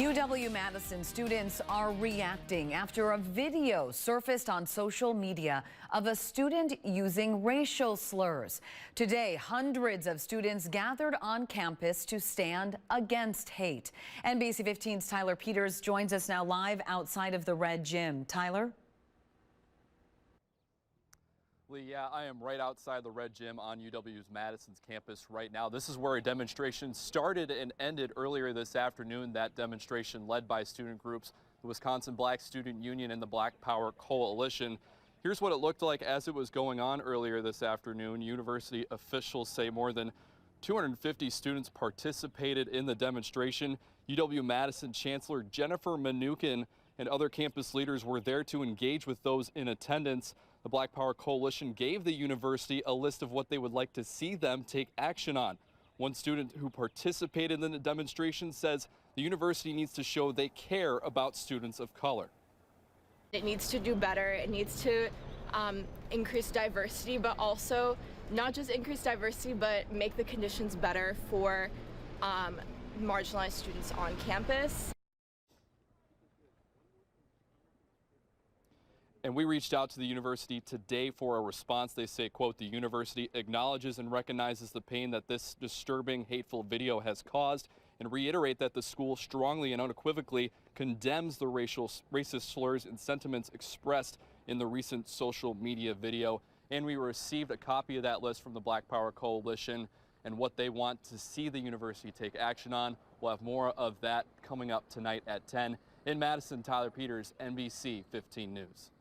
UW-Madison students are reacting after a video surfaced on social media of a student using racial slurs. Today, hundreds of students gathered on campus to stand against hate. NBC 15's Tyler Peters joins us now live outside of the Red Gym. Tyler? Lee, yeah, I am right outside the Red Gym on UW's Madison's campus right now. This is where a demonstration started and ended earlier this afternoon. That demonstration led by student groups, the Wisconsin Black Student Union and the Black Power Coalition. Here's what it looked like as it was going on earlier this afternoon. University officials say more than 250 students participated in the demonstration. UW-Madison Chancellor Jennifer Mnookin and other campus leaders were there to engage with those in attendance. The Black Power Coalition gave the university a list of what they would like to see them take action on. One student who participated in the demonstration says the university needs to show they care about students of color. It needs to do better. It needs to increase diversity, but also not just increase diversity, but make the conditions better for marginalized students on campus. And we reached out to the university today for a response. They say, quote, the university acknowledges and recognizes the pain that this disturbing, hateful video has caused and reiterate that the school strongly and unequivocally condemns the racist slurs and sentiments expressed in the recent social media video. And we received a copy of that list from the Black Power Coalition and what they want to see the university take action on. We'll have more of that coming up tonight at 10. In Madison, Tyler Peters, NBC 15 News.